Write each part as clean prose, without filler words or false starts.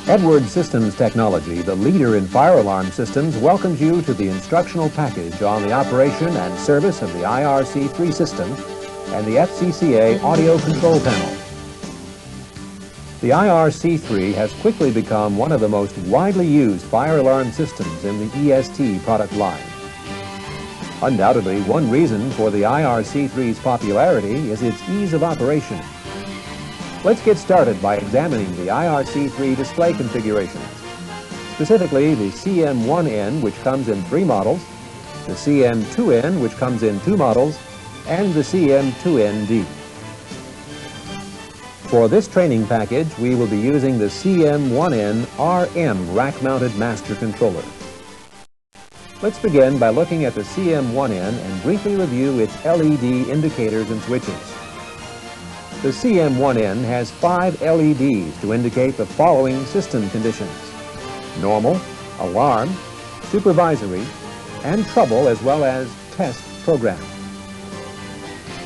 Edwards Systems Technology, the leader in fire alarm systems, welcomes you to the instructional package on the operation and service of the IRC-3 system and the FCCA audio control panel. The IRC-3 has quickly become one of the most widely used fire alarm systems in the EST product line. Undoubtedly, one reason for the IRC-3's popularity is its ease of operation. Let's get started by examining the IRC-3 display configurations, specifically the CM1N, which comes in 3 models, the CM2N, which comes in 2 models, and the CM2ND. For this training package, we will be using the CM1N RM rack-mounted master controller. Let's begin by looking at the CM1N and briefly review its LED indicators and switches. The CM1N has 5 LEDs to indicate the following system conditions: normal, alarm, supervisory, and trouble, as well as test program.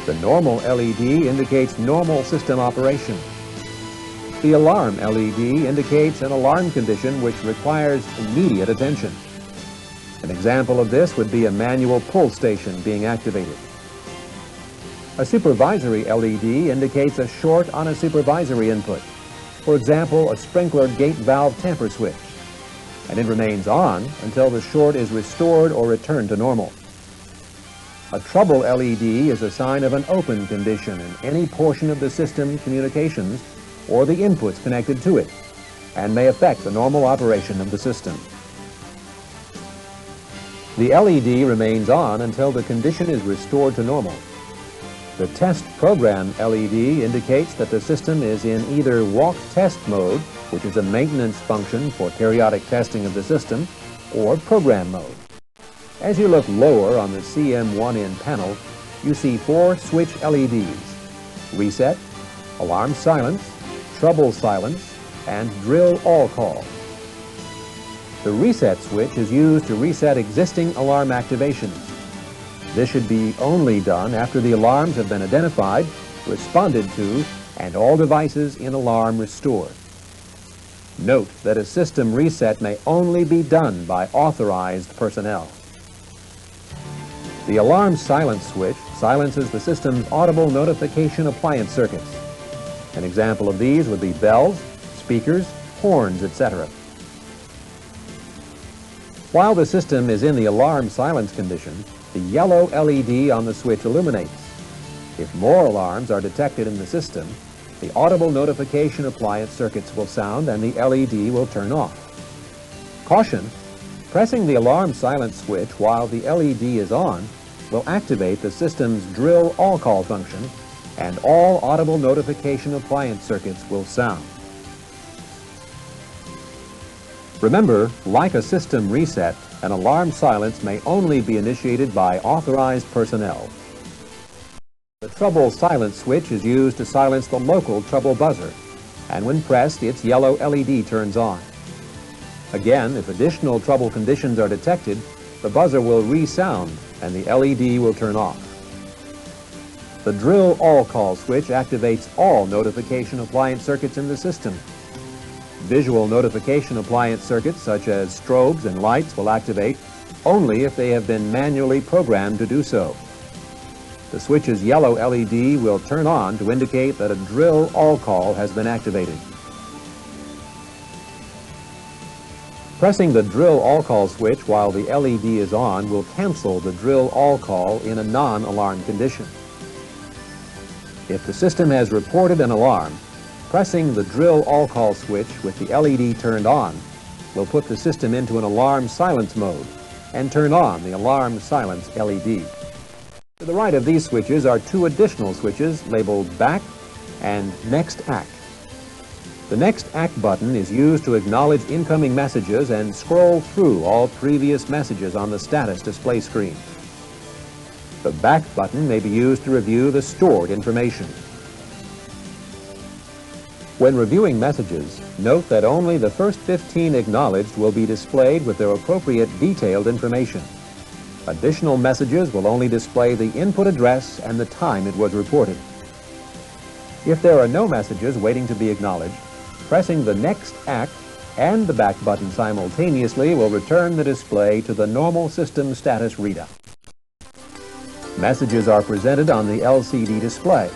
The normal LED indicates normal system operation. The alarm LED indicates an alarm condition which requires immediate attention. An example of this would be a manual pull station being activated. A supervisory LED indicates a short on a supervisory input, for example, a sprinkler gate valve tamper switch, and it remains on until the short is restored or returned to normal. A trouble LED is a sign of an open condition in any portion of the system communications or the inputs connected to it, and may affect the normal operation of the system. The LED remains on until the condition is restored to normal. The test program LED indicates that the system is in either walk test mode, which is a maintenance function for periodic testing of the system, or program mode. As you look lower on the CM1N panel, you see 4 switch LEDs: reset, alarm silence, trouble silence, and drill all call. The reset switch is used to reset existing alarm activations. This should be only done after the alarms have been identified, responded to, and all devices in alarm restored. Note that a system reset may only be done by authorized personnel. The alarm silence switch silences the system's audible notification appliance circuits. An example of these would be bells, speakers, horns, etc. While the system is in the alarm silence condition, the yellow LED on the switch illuminates. If more alarms are detected in the system, the audible notification appliance circuits will sound and the LED will turn off. Caution! Pressing the alarm silence switch while the LED is on will activate the system's drill all-call function, and all audible notification appliance circuits will sound. Remember, like a system reset, an alarm silence may only be initiated by authorized personnel. The trouble silence switch is used to silence the local trouble buzzer, and when pressed, its yellow LED turns on. Again, if additional trouble conditions are detected, the buzzer will resound and the LED will turn off. The drill all-call switch activates all notification appliance circuits in the system. Visual notification appliance circuits such as strobes and lights will activate only if they have been manually programmed to do so. The switch's yellow LED will turn on to indicate that a drill all-call has been activated. Pressing the drill all-call switch while the LED is on will cancel the drill all-call in a non-alarm condition. If the system has reported an alarm, pressing the drill all-call switch with the LED turned on will put the system into an alarm silence mode and turn on the alarm silence LED. To the right of these switches are 2 additional switches labeled Back and Next Act. The Next Act button is used to acknowledge incoming messages and scroll through all previous messages on the status display screen. The Back button may be used to review the stored information. When reviewing messages, note that only the first 15 acknowledged will be displayed with their appropriate detailed information. Additional messages will only display the input address and the time it was reported. If there are no messages waiting to be acknowledged, pressing the Next Act and the back button simultaneously will return the display to the normal system status readout. Messages are presented on the LCD display.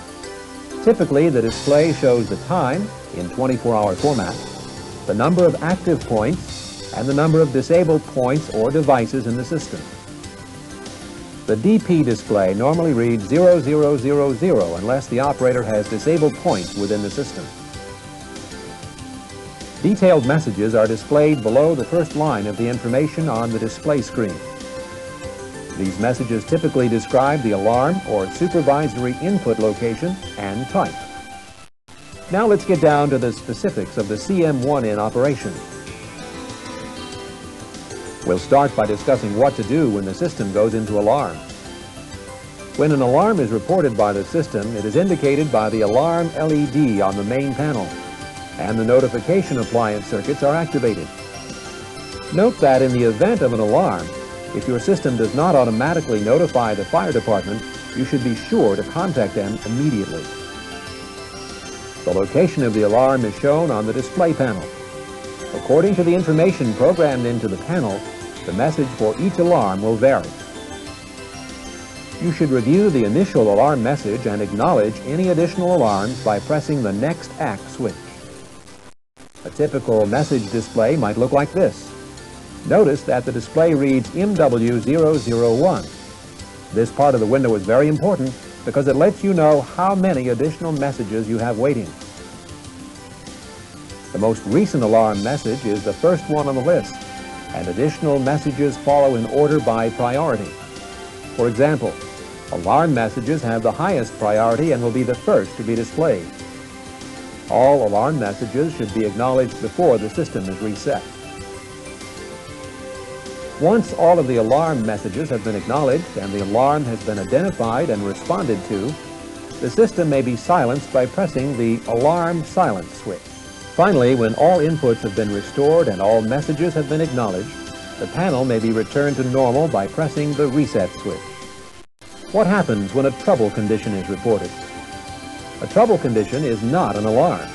Typically, the display shows the time in 24-hour format, the number of active points, and the number of disabled points or devices in the system. The DP display normally reads 0000 unless the operator has disabled points within the system. Detailed messages are displayed below the first line of the information on the display screen. These messages typically describe the alarm or supervisory input location and type. Now let's get down to the specifics of the CM1N operation. We'll start by discussing what to do when the system goes into alarm. When an alarm is reported by the system, it is indicated by the alarm LED on the main panel, and the notification appliance circuits are activated. Note that in the event of an alarm, if your system does not automatically notify the fire department, you should be sure to contact them immediately. The location of the alarm is shown on the display panel. According to the information programmed into the panel, the message for each alarm will vary. You should review the initial alarm message and acknowledge any additional alarms by pressing the Next Act switch. A typical message display might look like this. Notice that the display reads MW001. This part of the window is very important because it lets you know how many additional messages you have waiting. The most recent alarm message is the first one on the list, and additional messages follow in order by priority. For example, alarm messages have the highest priority and will be the first to be displayed. All alarm messages should be acknowledged before the system is reset. Once all of the alarm messages have been acknowledged and the alarm has been identified and responded to, the system may be silenced by pressing the Alarm Silence switch. Finally, when all inputs have been restored and all messages have been acknowledged, the panel may be returned to normal by pressing the Reset switch. What happens when a trouble condition is reported? A trouble condition is not an alarm.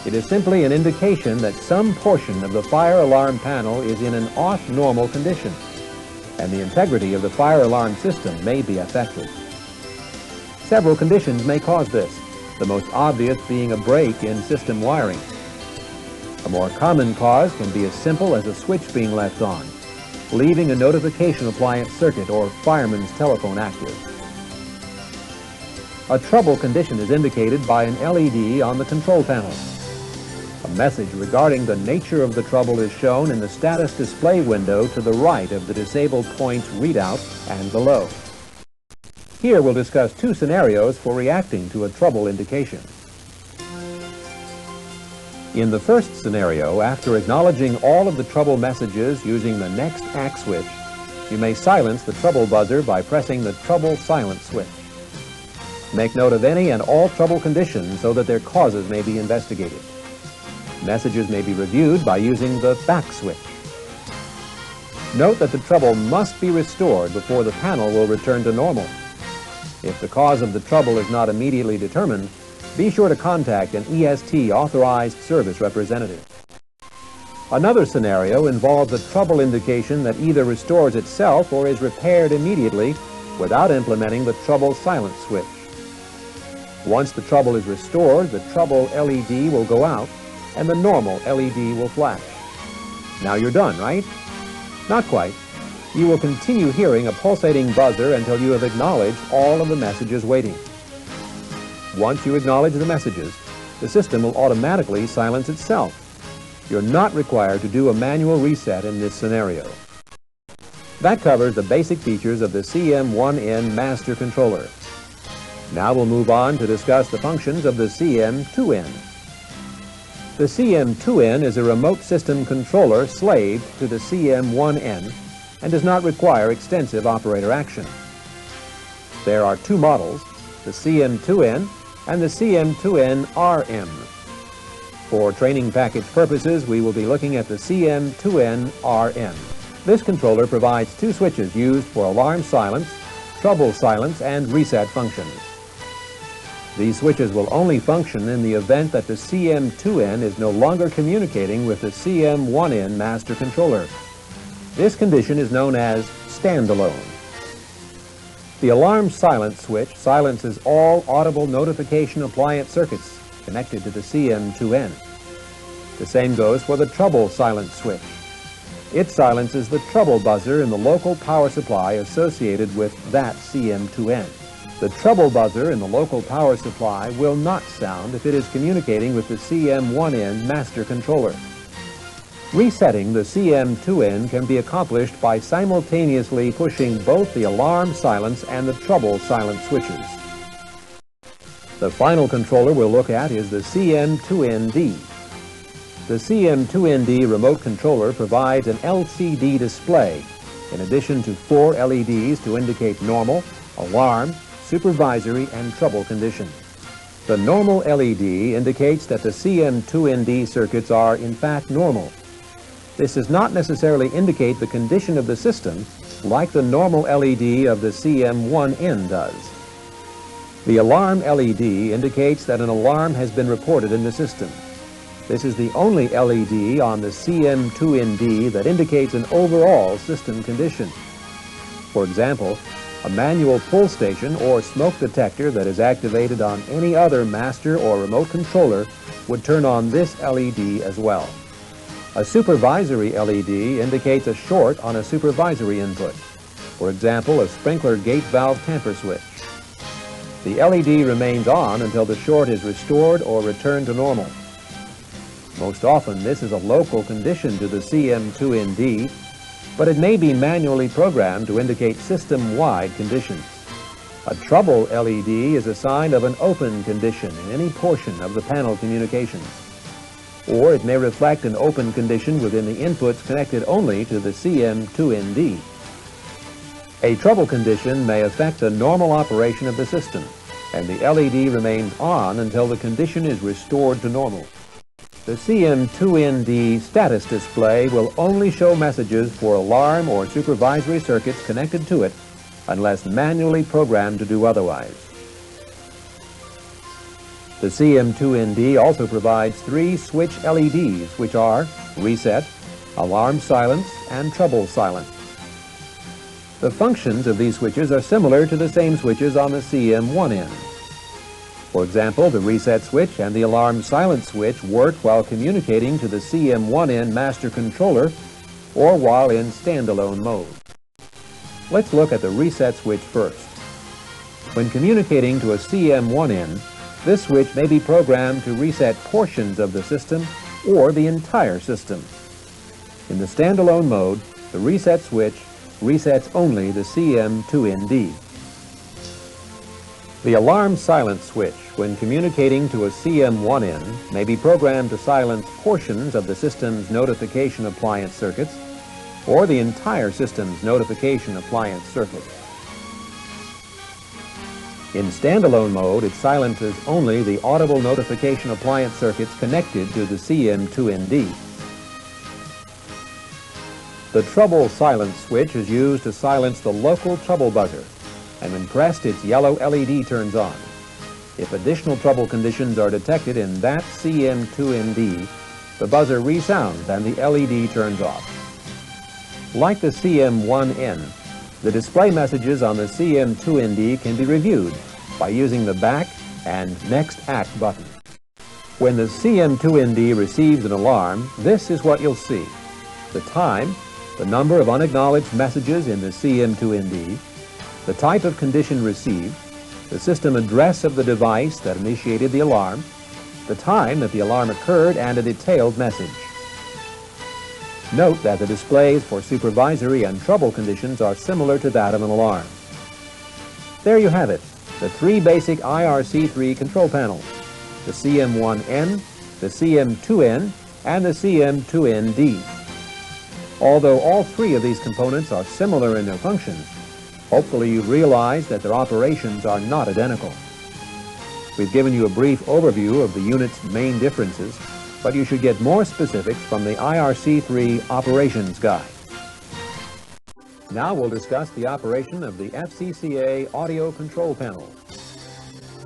It is simply an indication that some portion of the fire alarm panel is in an off-normal condition, and the integrity of the fire alarm system may be affected. Several conditions may cause this, the most obvious being a break in system wiring. A more common cause can be as simple as a switch being left on, leaving a notification appliance circuit or fireman's telephone active. A trouble condition is indicated by an LED on the control panel. A message regarding the nature of the trouble is shown in the status display window to the right of the disabled points readout and below. Here we'll discuss two scenarios for reacting to a trouble indication. In the first scenario, after acknowledging all of the trouble messages using the Next Act switch, you may silence the trouble buzzer by pressing the Trouble Silence switch. Make note of any and all trouble conditions so that their causes may be investigated. Messages may be reviewed by using the Back switch. Note that the trouble must be restored before the panel will return to normal. If the cause of the trouble is not immediately determined, be sure to contact an EST authorized service representative. Another scenario involves a trouble indication that either restores itself or is repaired immediately without implementing the Trouble Silence switch. Once the trouble is restored, the trouble LED will go out and the normal LED will flash. Now you're done, right? Not quite. You will continue hearing a pulsating buzzer until you have acknowledged all of the messages waiting. Once you acknowledge the messages, the system will automatically silence itself. You're not required to do a manual reset in this scenario. That covers the basic features of the CM1N master controller. Now we'll move on to discuss the functions of the CM2N. The CM2N is a remote system controller slaved to the CM1N and does not require extensive operator action. There are two models, the CM2N and the CM2N-RM. For training package purposes, we will be looking at the CM2N-RM. This controller provides two switches used for alarm silence, trouble silence, and reset functions. These switches will only function in the event that the CM2N is no longer communicating with the CM1N master controller. This condition is known as standalone. The alarm silence switch silences all audible notification appliance circuits connected to the CM2N. The same goes for the trouble silence switch. It silences the trouble buzzer in the local power supply associated with that CM2N. The trouble buzzer in the local power supply will not sound if it is communicating with the CM1N master controller. Resetting the CM2N can be accomplished by simultaneously pushing both the alarm silence and the trouble silence switches. The final controller we'll look at is the CM2ND. The CM2ND remote controller provides an LCD display in addition to 4 LEDs to indicate normal, alarm, supervisory, and trouble condition. The normal LED indicates that the CM2ND circuits are in fact normal. This does not necessarily indicate the condition of the system like the normal LED of the CM1N does. The alarm LED indicates that an alarm has been reported in the system. This is the only LED on the CM2ND that indicates an overall system condition. For example, a manual pull station or smoke detector that is activated on any other master or remote controller would turn on this LED as well. A supervisory LED indicates a short on a supervisory input. For example, a sprinkler gate valve tamper switch. The LED remains on until the short is restored or returned to normal. Most often, this is a local condition to the CM2ND, but it may be manually programmed to indicate system-wide conditions. A trouble LED is a sign of an open condition in any portion of the panel communications, or it may reflect an open condition within the inputs connected only to the CM2ND. A trouble condition may affect the normal operation of the system, and the LED remains on until the condition is restored to normal. The CM2ND status display will only show messages for alarm or supervisory circuits connected to it unless manually programmed to do otherwise. The CM2ND also provides 3 switch LEDs, which are reset, alarm silence, and trouble silence. The functions of these switches are similar to the same switches on the CM1N. For example, the reset switch and the alarm silence switch work while communicating to the CM1N master controller or while in standalone mode. Let's look at the reset switch first. When communicating to a CM1N, this switch may be programmed to reset portions of the system or the entire system. In the standalone mode, the reset switch resets only the CM2ND. The alarm silence switch, when communicating to a CM1N, may be programmed to silence portions of the system's notification appliance circuits or the entire system's notification appliance circuit. In standalone mode, it silences only the audible notification appliance circuits connected to the CM2ND. The trouble silence switch is used to silence the local trouble buzzer, and when pressed, its yellow LED turns on. If additional trouble conditions are detected in that CM2ND, the buzzer resounds and the LED turns off. Like the CM1N, the display messages on the CM2ND can be reviewed by using the Back and Next Act button. When the CM2ND receives an alarm, this is what you'll see: the time, the number of unacknowledged messages in the CM2ND, the type of condition received, the system address of the device that initiated the alarm, the time that the alarm occurred, and a detailed message. Note that the displays for supervisory and trouble conditions are similar to that of an alarm. There you have it, the 3 basic IRC-3 control panels: the CM1N, the CM2N, and the CM2ND. Although all 3 of these components are similar in their functions, hopefully you've realized that their operations are not identical. We've given you a brief overview of the unit's main differences, but you should get more specifics from the IRC-3 Operations Guide. Now we'll discuss the operation of the FCCA audio control panel.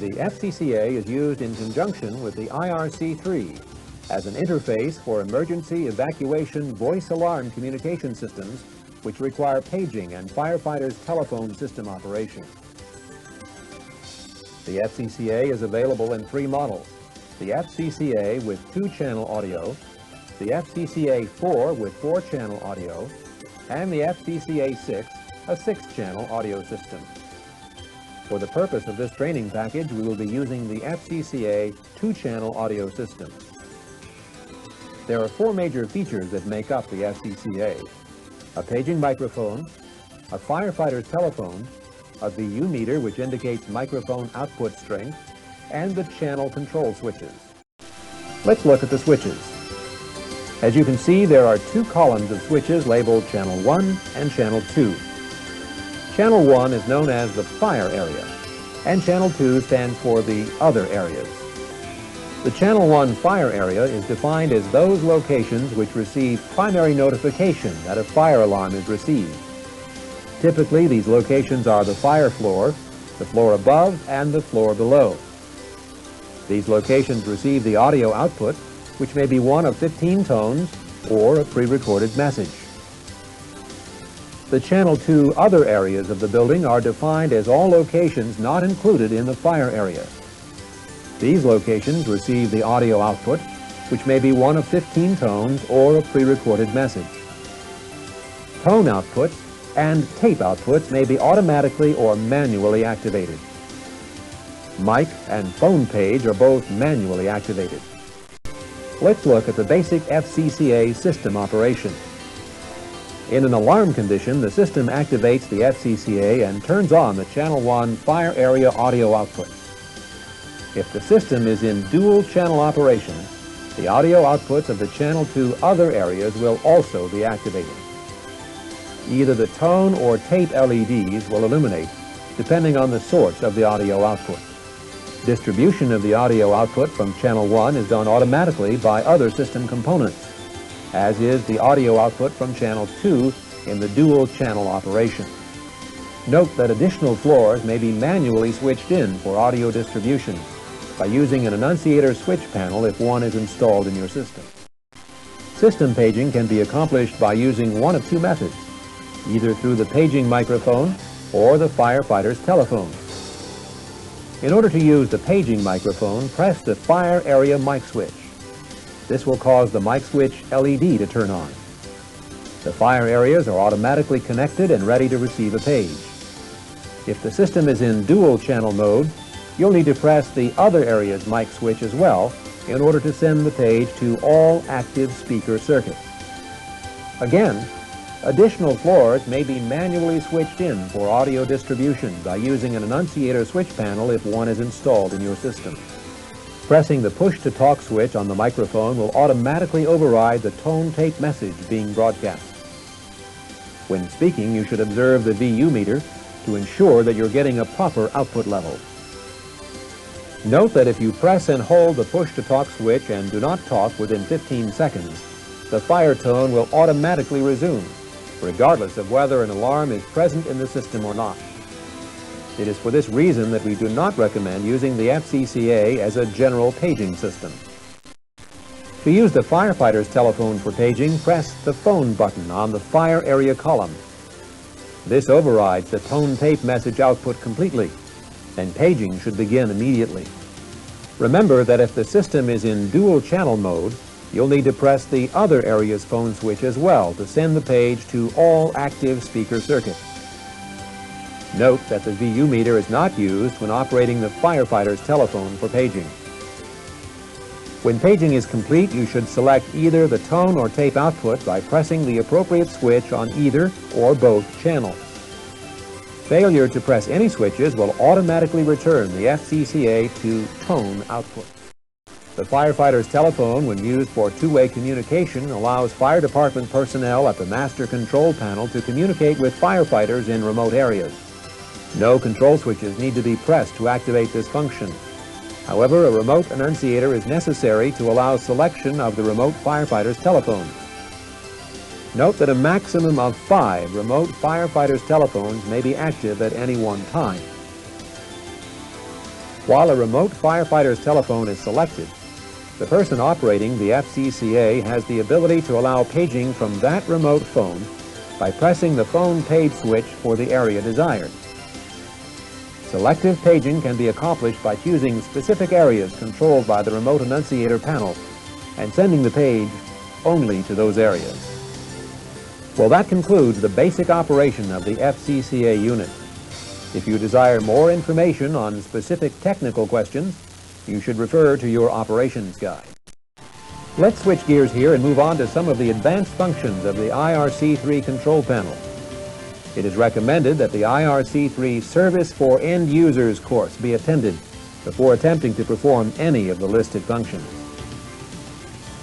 The FCCA is used in conjunction with the IRC-3 as an interface for emergency evacuation voice alarm communication systems which require paging and firefighters' telephone system operation. The FCCA is available in 3 models: the FCCA with 2-channel audio, the FCCA-4 with 4-channel audio, and the FCCA-6, a 6-channel audio system. For the purpose of this training package, we will be using the FCCA 2-channel audio system. There are 4 major features that make up the FCCA: a paging microphone, a firefighter's telephone, a VU meter which indicates microphone output strength, and the channel control switches. Let's look at the switches. As you can see, there are 2 columns of switches labeled Channel 1 and Channel 2. Channel 1 is known as the fire area, and Channel 2 stands for the other areas. The Channel 1 fire area is defined as those locations which receive primary notification that a fire alarm is received. Typically, these locations are the fire floor, the floor above, and the floor below. These locations receive the audio output, which may be one of 15 tones or a pre-recorded message. The Channel 2 other areas of the building are defined as all locations not included in the fire area. These locations receive the audio output, which may be one of 15 tones or a pre-recorded message. Tone outputs and tape outputs may be automatically or manually activated. Mic and phone page are both manually activated. Let's look at the basic FCCA system operation. In an alarm condition, the system activates the FCCA and turns on the Channel 1 fire area audio output. If the system is in dual channel operation, the audio outputs of the Channel 2 other areas will also be activated. Either the tone or tape LEDs will illuminate, depending on the source of the audio output. Distribution of the audio output from Channel 1 is done automatically by other system components, as is the audio output from Channel 2 in the dual channel operation. Note that additional floors may be manually switched in for audio distribution by using an annunciator switch panel if one is installed in your system. System paging can be accomplished by using one of 2 methods, either through the paging microphone or the firefighter's telephone. In order to use the paging microphone, press the fire area mic switch. This will cause the mic switch LED to turn on. The fire areas are automatically connected and ready to receive a page. If the system is in dual channel mode, you'll need to press the other area's mic switch as well in order to send the page to all active speaker circuits. Again, additional floors may be manually switched in for audio distribution by using an annunciator switch panel if one is installed in your system. Pressing the push-to-talk switch on the microphone will automatically override the tone tape message being broadcast. When speaking, you should observe the VU meter to ensure that you're getting a proper output level. Note that if you press and hold the push-to-talk switch and do not talk within 15 seconds, the fire tone will automatically resume, regardless of whether an alarm is present in the system or not. It is for this reason that we do not recommend using the FCCA as a general paging system. To use the firefighter's telephone for paging, press the phone button on the fire area column. This overrides the tone tape message output completely, and paging should begin immediately. Remember that if the system is in dual channel mode, you'll need to press the other area's phone switch as well to send the page to all active speaker circuits. Note that the VU meter is not used when operating the firefighter's telephone for paging. When paging is complete, you should select either the tone or tape output by pressing the appropriate switch on either or both channels. Failure to press any switches will automatically return the FCCA to tone output. The firefighter's telephone, when used for two-way communication, allows fire department personnel at the master control panel to communicate with firefighters in remote areas. No control switches need to be pressed to activate this function. However, a remote annunciator is necessary to allow selection of the remote firefighter's telephone. Note that a maximum of 5 remote firefighters' telephones may be active at any one time. While a remote firefighter's telephone is selected, the person operating the FCCA has the ability to allow paging from that remote phone by pressing the phone page switch for the area desired. Selective paging can be accomplished by choosing specific areas controlled by the remote annunciator panel and sending the page only to those areas. Well, that concludes the basic operation of the FCCA unit. If you desire more information on specific technical questions, you should refer to your operations guide. Let's switch gears here and move on to some of the advanced functions of the IRC-3 control panel. It is recommended that the IRC-3 Service for End Users course be attended before attempting to perform any of the listed functions.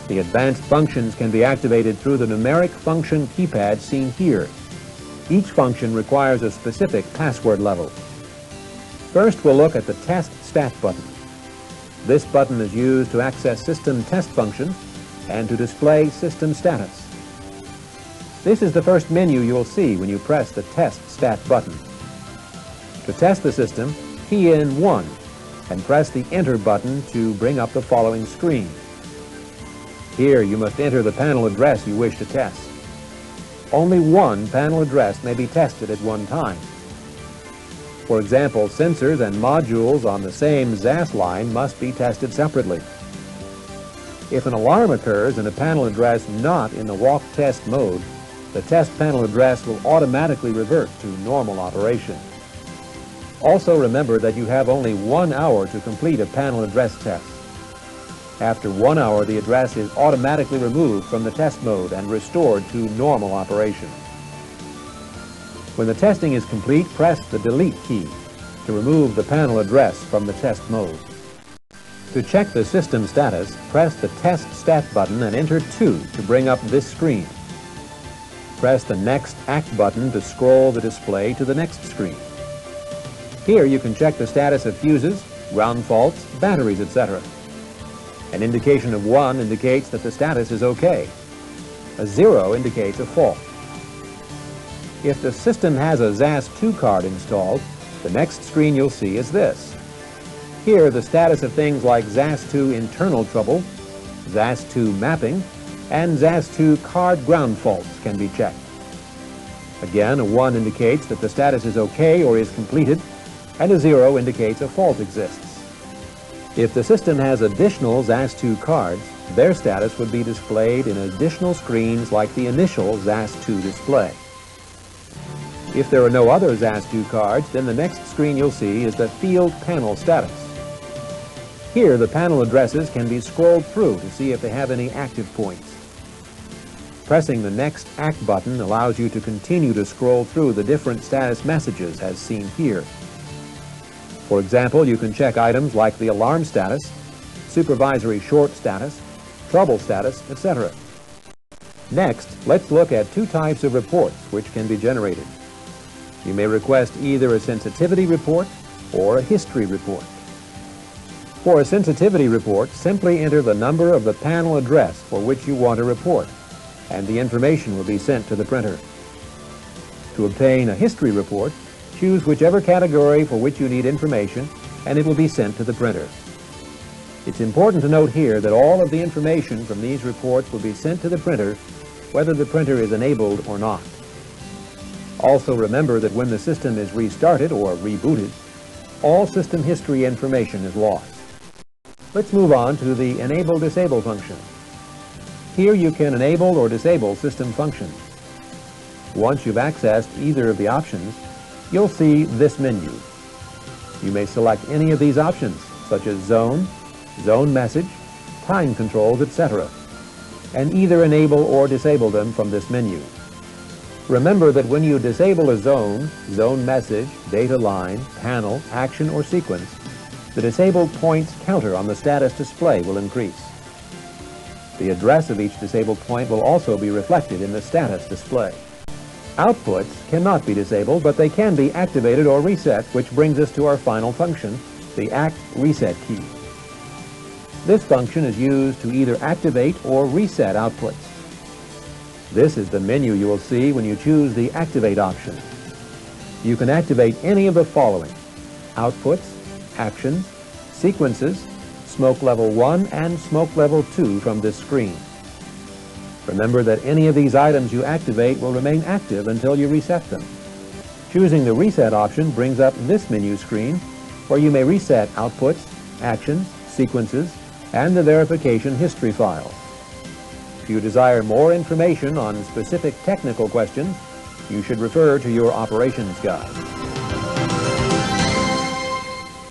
The advanced functions can be activated through the numeric function keypad seen here. Each function requires a specific password level. First, we'll look at the Test Stat button. This button is used to access system test functions and to display system status. This is the first menu you'll see when you press the Test Stat button. To test the system, key in 1 and press the Enter button to bring up the following screen. Here you must enter the panel address you wish to test. Only one panel address may be tested at one time. For example, sensors and modules on the same ZAS line must be tested separately. If an alarm occurs in a panel address not in the walk test mode, the test panel address will automatically revert to normal operation. Also remember that you have only 1 hour to complete a panel address test. After 1 hour, the address is automatically removed from the test mode and restored to normal operation. When the testing is complete, press the Delete key to remove the panel address from the test mode. To check the system status, press the Test Stat button and enter 2 to bring up this screen. Press the Next Act button to scroll the display to the next screen. Here you can check the status of fuses, ground faults, batteries, etc. An indication of 1 indicates that the status is okay. A 0 indicates a fault. If the system has a ZAS2 card installed, the next screen you'll see is this. Here, the status of things like ZAS2 internal trouble, ZAS2 mapping, and ZAS2 card ground faults can be checked. Again, a 1 indicates that the status is okay or is completed, and a 0 indicates a fault exists. If the system has additional ZAS2 cards, their status would be displayed in additional screens like the initial ZAS2 display. If there are no other ZAS2 cards, then the next screen you'll see is the Field Panel Status. Here, the panel addresses can be scrolled through to see if they have any active points. Pressing the Next Act button allows you to continue to scroll through the different status messages as seen here. For example, you can check items like the alarm status, supervisory short status, trouble status, etc. Next, let's look at 2 types of reports which can be generated. You may request either a sensitivity report or a history report. For a sensitivity report, simply enter the number of the panel address for which you want a report, and the information will be sent to the printer. To obtain a history report, choose whichever category for which you need information, and it will be sent to the printer. It's important to note here that all of the information from these reports will be sent to the printer, whether the printer is enabled or not. Also remember that when the system is restarted or rebooted, all system history information is lost. Let's move on to the Enable-Disable function. Here you can enable or disable system functions. Once you've accessed either of the options, you'll see this menu. You may select any of these options, such as zone, zone message, time controls, etc., and either enable or disable them from this menu. Remember that when you disable a zone, zone message, data line, panel, action, or sequence, the disabled points counter on the status display will increase. The address of each disabled point will also be reflected in the status display. Outputs cannot be disabled, but they can be activated or reset, which brings us to our final function, the Act Reset key. This function is used to either activate or reset outputs. This is the menu you will see when you choose the Activate option. You can activate any of the following: outputs, actions, sequences, smoke level 1 and smoke level 2 from this screen. Remember that any of these items you activate will remain active until you reset them. Choosing the Reset option brings up this menu screen where you may reset outputs, actions, sequences, and the verification history file. If you desire more information on specific technical questions, you should refer to your operations guide.